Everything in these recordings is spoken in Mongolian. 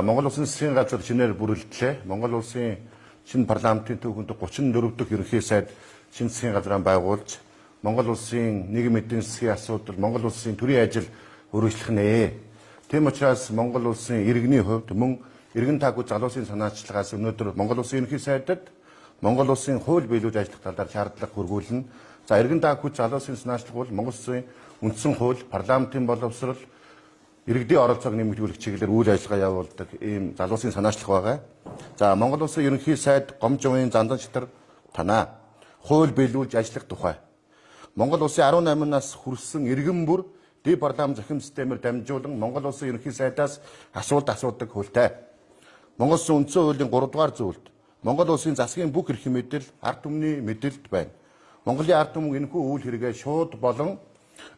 Монгол улсын засгийн газар шинээр бүрэлдлээ. Монгол улсын шинэ парламентын түүхэнд 34 дахь ерөнхий сайд шинэ засгийн газраа байгуулж, Монгол улсын нийгэм эдийн засгийн асуудал, Монгол улсын төрийн ажил өргөжлөх нэ. Тийм учраас Монгол улсын иргэний хувьд мөн иргэн таагүй залуусын санаачлагаас өнөөдөр Монгол улсын ерөнхий сайдад Монгол улсын хууль биелүүлж ажиллах талаар шаардлага хөргүүлнэ. За иргэн таагүй залуусын санаачлал бол Монгол улсын үндсэн хууль, парламентын боловсрол, иргэдийн оролцоог нэмэгдүүлэх чиглэлээр үйл ажиллагаа явуулдаг ийм залуусын санаачлах байгаа. За Монгол улсын ерөнхий сайд гомжовын зандан шатар танаа хууль биелүүлж ажиллах тухай. Монгол улсын 18 нас хүрсэн иргэн бүр дэд парламент захирам системээр дамжуулан Монгол улсын ерөнхий сайдаас асуулт асуудаг хөлтэй. Монгол улсын үндсэн хуулийн 3 дугаар зүйлд Монгол улсын засгийн бүх эрх мэдэл ард түмний мэдэлд байна. Монголын ард түмэн энэхүү үйл хэрэгээ шууд болон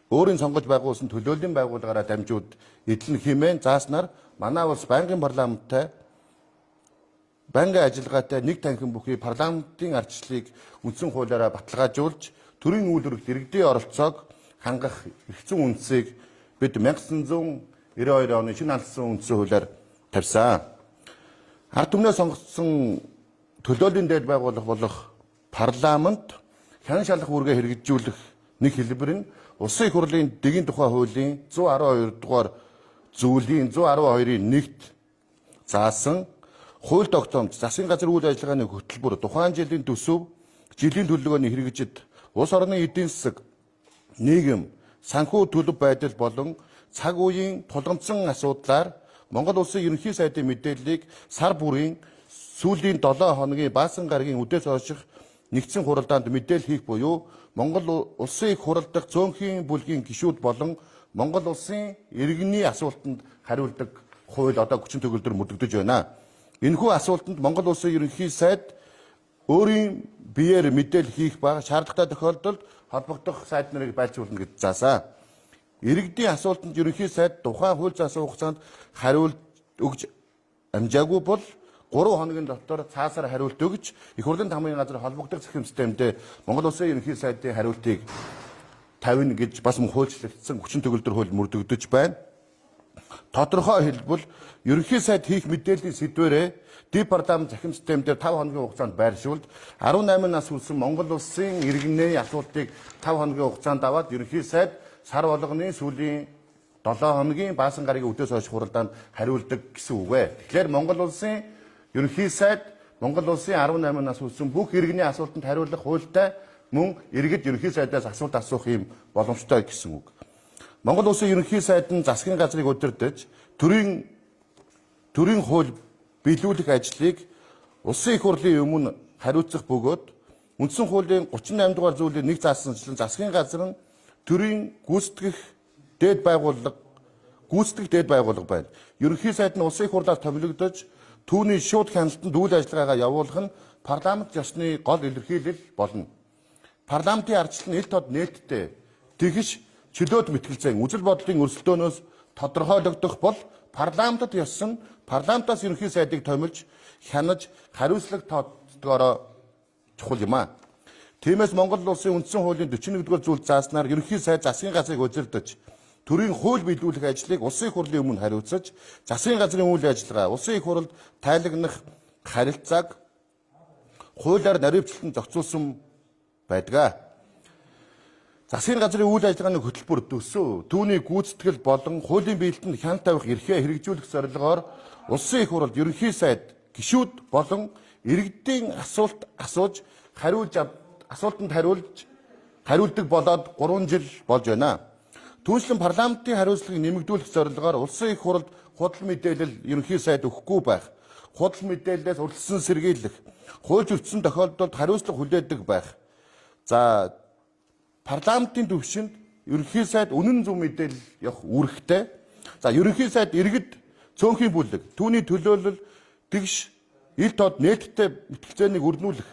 өөрийн сонгож байгуулсан төлөөллийн байгууллагаараа дамжууд эдлэн хэмээн зааснаар манай улс байнгын парламенттай банкны ажиллагаатай нэг танхим бүхий парламентын ардчлалыг үндсэн хуулиараа баталгаажуулж төрийн үйл хэрэгт иргэдийн оролцоог хангах эрх зүйн үндсийг бид 1992 оны шинэ алдсан үндсэн хуулиар тавьсан. Ард түмнээ сонгогдсон төлөөллийн дэд байгууллага болох парламент хян шалах үүргээ хэрэгжүүлэх нэг хэлбэр нь Улсын их хурлын дэгийн тухай хуулийн 112 дугаар зүйлийн 112-ийн 1-т заасан хууль тогтоомж засгийн газар үйл ажиллагааны хөтөлбөр тухайн жилийн төсөв, жилийн төлөвлөгөөний хэрэгжид улс орны эдийн засаг, нийгэм, санхүү төлөв байдал болон цаг үеийн тулгамдсан асуудлаар Монгол улсын ерөнхий сайдын мэдээллийг сар бүрийн сүүлийн 7 хоногийн баасан гарагийн үдээс хойших нэгдсэн хуралдаанд мэдээлэл хийх буюу Монгол улсын их хурал дахь цөөнхийн бүлгийн гишүүд болон Монгол улсын иргэний асуултанд хариулдаг хууль одоо хүчин төгөлдөр мөрдөгдөж байна. Энэхүү асуултанд Монгол улсын ерөнхий сайд өөрийн биеэр мэдээлэл хийх ба шаардлагатай тохиолдолд холбогдох сайд нарыг байлжуулна гэж заасан. Иргэдийн асуултанд ерөнхий сайд тухайн хууль заасан хугацаанд хариулт өгж амжаагүй бол 3 хоногийн дотор цаасаар хариулт өгч их хурлын тамгын газар холбогдох захирам системдээ Монгол улсын ерөнхий сайдын хариултыг тавина гэж бас хуульчлагдсан хүчин төгөлдөр хууль мөрдөгдөж байна. Тодорхой хэлбэл ерөнхий сайд хийх мэдээллийн сэдвэрээ дэд парламент захирам системдээр 5 хоногийн хугацаанд байршуулж 18 нас хүрсэн Монгол улсын иргэний асуултыг 5 хоногийн хугацаанд аваад ерөнхий сайд сар болгоны сүүлийн 7 хоногийн баасан гарагийн үдээс хойш хуралдаанд хариулдаг гэсэн үг ээ. Тэгэхээр Монгол улсын ерөнхий сайд Монгол улсын 18 нас хүрсэн бүх иргэний асуултанд хариулах хуультай мөн иргэд ерөнхий сайдаас асуулт асуух юм боломжтой гэсэн үг. Монгол улсын ерөнхий сайд нь засгийн газрыг удирдах төрийн хууль биелүүлэх ажлыг улсын их хурлын өмнө хариуцах бөгөөд үндсэн хуулийн 38 дугаар зүйлийг нэг заасанчлан засгийн газар нь төрийн гүйцэтгэх дэд байгууллага байна. Ерөнхий сайд нь улсын их хурлаас томилогдож түүний шууд хяналтанд үйл ажиллагаагаа явуулах нь парламент ёсны гол илэрхийлэл болно. Парламентын ардчлал нь ил тод нээлттэй тэгш чөлөөт мэтгэлцэн үзэл бодлын өрсөлдөөнөөс тодорхойлогдох бол парламентод ёсон парламентаас ерөнхий сайдыг томилж хянаж хариуцлага тооцдогоороо чухал юм а. Тиймээс Монгол улсын үндсэн хуулийн 41-р зүйл зааснаар ерөнхий сайд засгийн газрыг удирдах төрийн хууль биелүүлэх ажлыг улсын их хурлын өмнө хариуцаж засгийн газрын үйл ажиллагаа улсын их хурлд тайлагнах харилцааг хуулиар наривчлан зохицуулсан байдаг. Засгийн газрын үйл ажиллагааны хөтөлбөр төсөв, түүний гүйцэтгэл болон хуулийн биелэлтэнд хяналт тавих эрхээ хэрэгжүүлэх зорилгоор улсын их хурлд ерөнхий сайд гишүүд болон иргэдийн асуулт асууж асуултанд хариулдаг болоод 3 жил болж байна. Түүнчлэн парламентын хариуцлагыг нэмэгдүүлэх зорилгоор улсын их хурлд худал мэдээлэл ерөнхий сайд өгөхгүй байх, худал мэдээллээс урьдчилан сэргийлэх, хууль зөрчсөн тохиолдолд хариуцлага хүлээдэг байх. За парламентын түвшинд ерөнхий сайд үнэн зөв мэдээлэл явах үүрэгтэй. За ерөнхий сайд иргэд цөөнхийн бүлэг, түүний төлөөлөл тэгш ил тод нээлттэй мэтгэлцээнийг өрнүүлэх,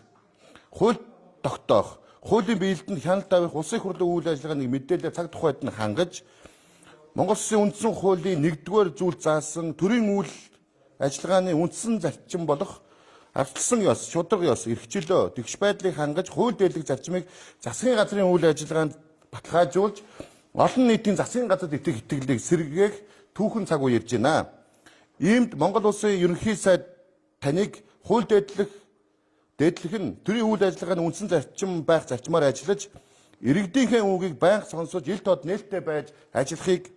хууль тогтоох, хуулийн биелэлтэнд хяналт тавих улсын их хурлын үйл ажиллагааны мэдээлэл цаг тухайд нь хангаж Монгол Улсын үндсэн хуулийн 1-р зүйл заасан төрийн үйл ажиллагааны үндсэн зарчим болох ардчилсан ёс, шударга ёс, эрх чөлөө, тэгш байдлыг хангаж хууль дэрлэх зарчмыг засгийн газрын үйл ажиллагаанд баталгаажуулж олон нийтийн засгийн газарт итгэх итгэлийг сэргээх түүхэн цаг үе ирж байна. Иймд Монгол улсын ерөнхий сайд таныг хууль дээдлэх нь төрийн үйл ажиллагааны үндсэн зарчим байх зарчмаар ажиллаж иргэдийнхээ үгийг байнга сонсож ил тод нээлттэй байж ажиллахыг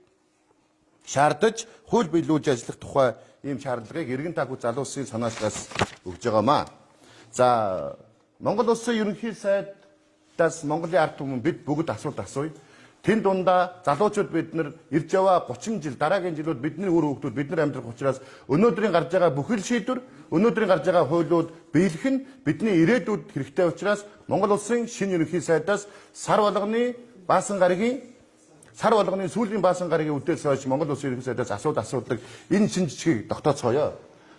шаардаж хууль биелүүлж ажиллах тухай ийм шаардлагыг иргэн тагуу залуусын санаачлаас өгж байгаамаа. За Монгол улсын ерөнхий сайдаас Монголын ард түмэн бид бүгд асуулт асууя. Тэн дундаа залуучууд бид нар ирж яваа 30 жил дараагийн жилүүд бидний үр хөвгтүүд бид нар амьдрах учраас өнөөдрийн гарч байгаа бүхэл шийдвэр өнөөдрийн гарч байгаа хуулиуд биелэх нь бидний ирээдүйд хэрэгтэй учраас Монгол улсын шинэ ерөнхий сайдаас сар болгоны сүүлийн баасан гарагийн үдээс хойш Монгол улсын ерөнхий сайдаас асуудаг энэ шинэ жижиг тогтооцгоё.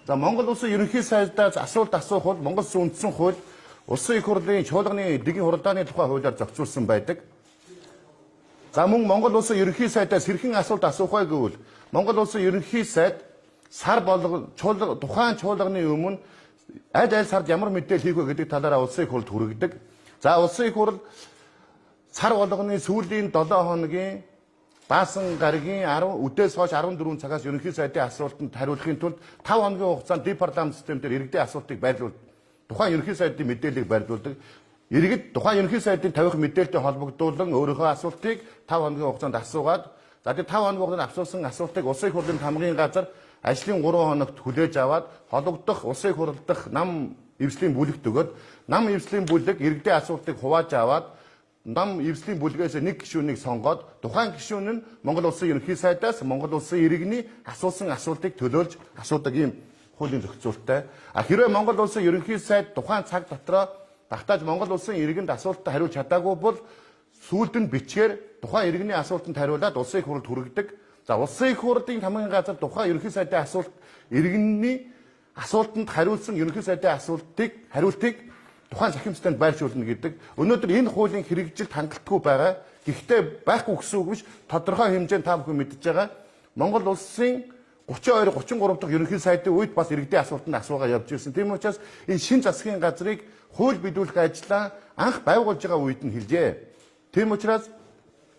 За Монгол улсын ерөнхий сайдаас асуулт асуух бол Монгол улсын үндсэн хууль улсын их хурлын чуулганы дэгийн хуралдааны тухай хуулиар зохицуулсан байдаг. За мөн Монгол улсын ерөнхий сайдаас хэрхэн асуулт асуух вэ гэвэл Монгол улсын ерөнхий сайд сар тухайн чуулганы өмнө аль сард ямар мэдээлэл хийх вэ гэдэг талаараа улсын их хурлд хүргэдэг. За улсын их хурл сар болгоны сүүлийн 7 хоногийн баасан гарагийн 10 үдээс хойш 14 цагаас ерөнхий сайдын асуултанд хариулахын тулд 5 хоногийн хугацаанд парламент систем дээр иргэдийн асуултыг байрлуулдаг. Тухайн ерөнхий сайдын мэдээллийг байрлуулдаг. Иргэд тухайн ерөнхий сайдын тавих мэдээлэлтэй холбогдуулан өөрийнхөө асуултыг 5 хоногийн хугацаанд асуугаад за тэр 5 хоногийн хугацаанд асуусан асуултыг улсын их хурлын хамгийн газар ажлын 3 хоногт хүлээж аваад холбогдох улсын их хурл дахь нам эвслийн бүлэгт өгөөд нам эвслийн бүлэг иргэдийн асуултыг хувааж аваад нам эвслийн бүлгээс нэг гишүүнийг сонгоод тухайн гишүүн нь Монгол улсын ерөнхий сайдаас Монгол улсын иргэний асуусан асуултыг төлөөлж асуудаг ийм хуулийн зохицуулттай. Хэрвээ Монгол улсын ерөнхий сайд тухайн цаг дотроо багтааж Монгол улсын иргэнд асуултад хариулж чадаагүй бол сүүлд нь бичгээр тухайн иргэний асуултанд хариулаад улсын их хурлд хүргэдэг. За улсын их хурлын хамгийн газар тухайн ерөнхий сайдын иргэний асуултанд хариулсан ерөнхий сайдын хариултыг тухайн сахим системд байршуулна гэдэг. Өнөөдөр энэ хуулийн хэрэгжилт хангалтгүй байгаа. Гэхдээ байхгүй гэсэн үг биш. Тодорхой хэмжээнд та бүхэн мэдж байгаа. Монгол улсын 32 33 дахь ерөнхий сайдын үед бас иргэдийн асуултанд асуугаа явж ирсэн. Тийм учраас энэ шин засгийн газрыг хууль биелүүлэх ажлаа анх байгуулж байгаа үед нь хэлжээ. Тийм учраас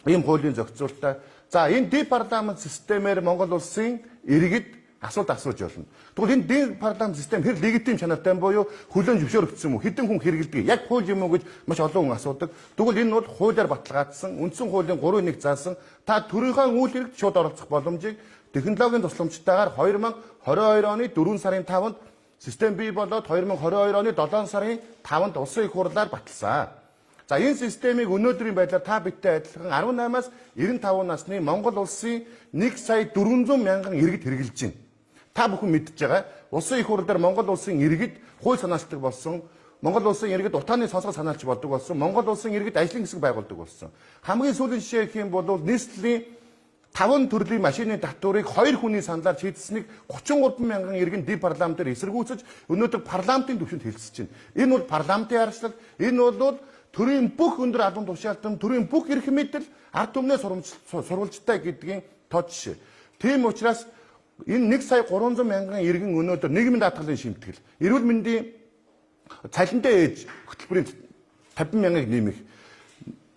ийм хуулийн зохицуултаа за энэ ди парламент системээр Монгол улсын иргэд асуулт асууж болно. Тэгвэл энэ ди парламент систем хэр легитим чанартай буюу хөлөөн зөвшөөрөгдсөн юм уу? Хэдэн хүн хэрэгэлдэг? Яг хууль юм уу гэж маш олон хүн асуудаг. Тэгвэл энэ бол хуулиар баталгаажсан, үндсэн хуулийн 3-1 заасан та төрийнхөө үйл хэрэгт шууд оролцох боломжийг технологийн тусламжтайгаар 2022 оны 4 сарын 5-нд систем бий болоод 2022 оны 7 сарын 5-нд улсын их хурлаар баталсан. За энэ системийг өнөөдрийн байдлаар та бидтэй адилхан 18-аас 95 насны Монгол улсын 1,400,000 иргэд хэрэгжилж байна. Та бүхэн мэдж байгаа. Улсын их хурлаар Монгол улсын иргэд хууль санаачдаг болсон. Монгол улсын иргэд утааны сонсгол санаалж болдог болсон. Монгол улсын иргэд ажлын хэсэг байгуулдаг болсон. Хамгийн сүүлийн жишээ гэх юм бол нийслэлийн 5 төрлийн машины татварыг 2 хүний саналаар шийдсэнийг 33,000 иргэн ди парламентээр эсэргүүцэж өнөөдөр парламентын түвшинд хэлэлцэж байна. Энэ бол парламентын арчлал, энэ бол төрийн бүх өндөр албан тушаалтан, төрийн бүх эрх мэдэл ард түмнээ сурвалжтай гэдгийн тод жишээ. Тийм учраас энэ 1,300,000 иргэн өнөөдөр нийгмийн даатгалын шимтгэл, эрүүл мэндийн цалинтай ээж хөтөлбөрийн 50,000-ыг нэмэх,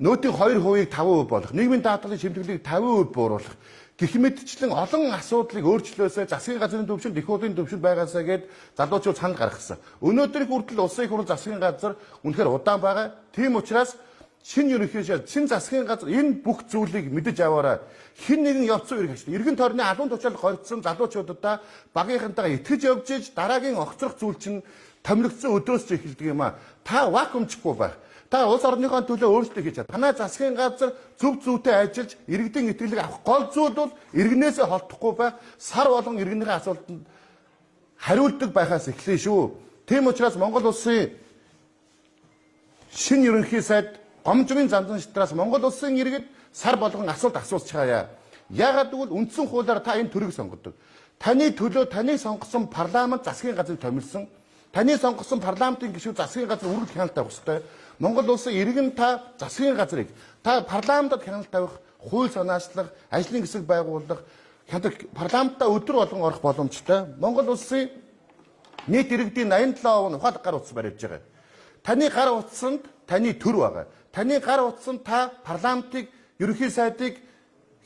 нөөтийн 2%-ийг 5% болгох, нийгмийн даатгалын шимтгэлийг 50% бууруулах гэх мэтчлэн олон асуудлыг өөрчлөөсөө засгийн газрын төвшөнд их хурлын төвшөнд байгаасаа гээд залуучууд санал гаргасан. Өнөөдрийн хүртэл улсын их хурл засгийн газар үнэхээр удаан байгаа. Тийм учраас шинэ ерөнхий сайд, шинэ засгийн газар энэ бүх зүйлийг мэдэж аваарай. Хэн нэгэн явцсан үрг хашлаа. Иргэн тойрны албан тушаалд горьцсон залуучуудаа багийнхантайгаа итгэж явж иж дараагийн огцрох зүйл чинь томилогдсон өдрөөс ч эхэлдэг юм а. Та вакуумчихгүй байх. Та улс орныхоо төлөө өөрсдөө хийж чад. Танай засгийн газар зөв зүйтэй ажиллаж иргэдийн итгэлийг авах гол зүйл бол иргэнээсээ холдохгүй байх, сар болгон иргэнийхээ асуултанд хариулдаг байхаас эхлэе шүү. Тийм учраас Монгол улсын шинэ ерөнхий сайд гомжгийн зандан шатраас Монгол улсын иргэд сар болгон асуулт асууж чаая. Яагаад гэвэл үндсэн хуулиар та энэ төрийг сонгодог. Таны төлөө таны сонгосон парламент засгийн газрыг томилсон. Таны сонгосон парламентын гишүүд засгийн газар үргэлж хяналт тавих ёстой. Монгол улсын иргэн та засгийн газрыг та парламентод хяналт тавих, хууль санаачлах, ажлын хэсэг байгуулах, парламентаа өдөр болгон орох боломжтой. Монгол улсын нийт иргэдийн 87% нь ухаалаг гар утас барьж байгаа. Таны гар утсанд таны төр байгаа. Таны гар утсанд та парламентыг, ерөнхий сайдыг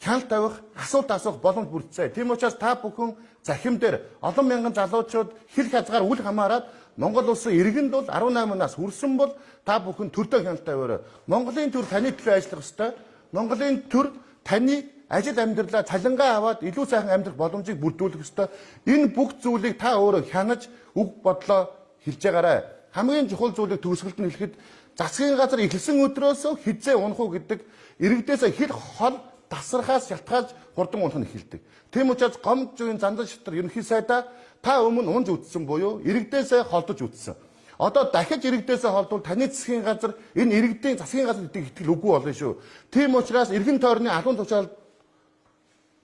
хяналт тавих, асуулт асуух боломж бүрдсэн. Тийм учраас та бүхэн захим дээр олон мянган залуучууд хил хязгаар үл хамааран Монгол улсын иргэнд бол 18 нас хүрсэн бол та бүхэн төрдөө хяналт тавиараа. Монголын төр таны төлөө ажиллах ёстой. Монголын төр таны ажил амьдралаа цалингаа аваад илүү сайхан амьдрах боломжийг бүрдүүлэх ёстой. Энэ бүх зүйлийг та өөрөө хянаж үг бодлоо хэлж байгаарай. Хамгийн чухал зүйлийг төгсгөлд нь хэлэхэд засгийн газар эхэлсэн өдрөөс хизээ унах уу гэдэг иргэдээс хэр хол тасархаас шалтгаалж хурдан унах нь эхэлдэг. Тийм учраас гомд зүйн зандан шатар ерөнхий сайдаа та өмнө унж үтсэн буюу иргэдээсээ холдож үтсэн. Одоо дахиж иргэдээсээ холдвол таны засгийн газар энэ иргэдийн засгийн газар гэдэг итгэл үгүй болно шүү. Тийм учраас эргэн тойрны алуун тушаал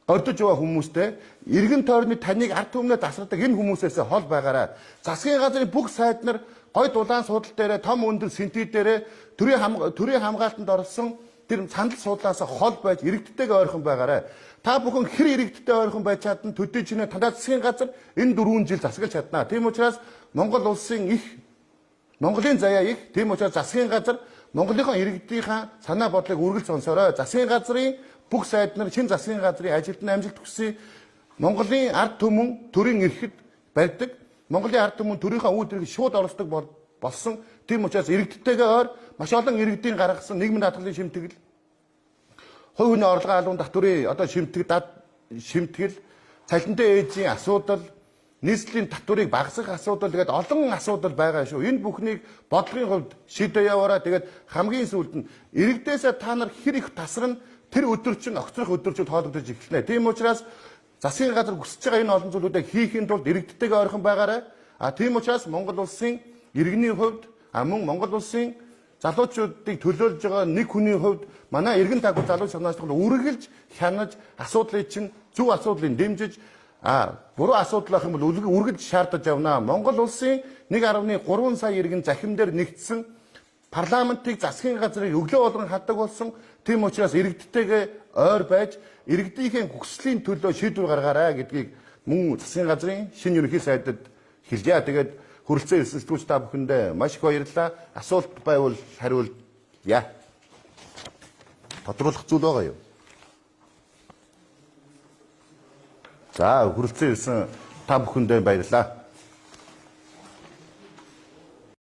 ордож байгаа хүмүүстэй эргэн тойрны таныг ард түмнээ тасардаг энэ хүмүүсээс хол байгаарай. Засгийн газрын бүх сайд нар гой дулаан суудал дээрээ том өндөр сэнти дээрээ төрийн хамгаалтанд орсон тэр сандал суудлаас хол байж иргэдтэйгээ ойрхон байгаарай. Та бүхэн хэр иргэдтэй ойрхон байж чадна төдий чинээ танаа засгийн газар энэ 4 жил засаглаж чаднаа. Тийм учраас Монгол улсын Монголын заяа их. Тийм учраас засгийн газар Монголынхон иргэдийнхаа санаа бодлыг үргэлж сонсорой. Засгийн газрын бүх сайд нар шинэ засгийн газрын ажилд нь амжилт хүсье. Монголын ард түмэн төрийн эрхэд барьдаг. Монголын ард түмэн төрийнхөө үүдэрийг шууд оролцдог болсон. Тийм учраас иргэдтэйгээ ойр маш олон иргэдийн гаргасан нийгмийн даатгалын шимтгэл, хувь хүний орлогын албан татврын одоо шимтгэл, цалинтай ээжийн асуудал, нийслэлийн татврыг багасгах асуудал тэгээд олон асуудал байгаа шүү. Энэ бүхнийг бодлогын хувьд шийдэ яваараа тэгээд хамгийн сүүлд нь иргэдээсээ та нар хэр их тасарна тэр өдөр чинь огцрох өдөрчүүд хоологдож эхэлнэ. Тийм учраас засгийн газар хүсэж байгаа энэ олон зүйлүүдийг хийхин тулд иргэдтэйгээ ойрхон байгаарай. Тийм учраас Монгол улсын иргэний хувьд мөн Монгол улсын залуучуудыг төлөөлж байгаа нэг хүний хувьд манай иргэн тагвар залуу санаачлагыг үргэлж хянаж асуудлыг чинь зөв асуудлыг дэмжиж буруу асуудал ах юм бол үргэлж шаардаж явна. Монгол улсын 1.3 сая иргэн захим дээр нэгдсэн парламентыг засгийн газрыг өглөө болгон хаддаг болсон. Тийм учраас иргэдтэйгээ ойр байж иргэдийнхээ хүслийн төлөө шийдвэр гаргаарай гэдгийг мөн засгийн газрын шинэ ерөнхий сайдад хэлжээ. Тэгээд хүрэлцэн ирсэн сэтгүүлч та бүхэндээ маш их баярлалаа. Асуулт байвал хариулъя. Тодруулах зүйл байгаа юу? За хүрэлцэн ирсэн та бүхэндээ баярлалаа.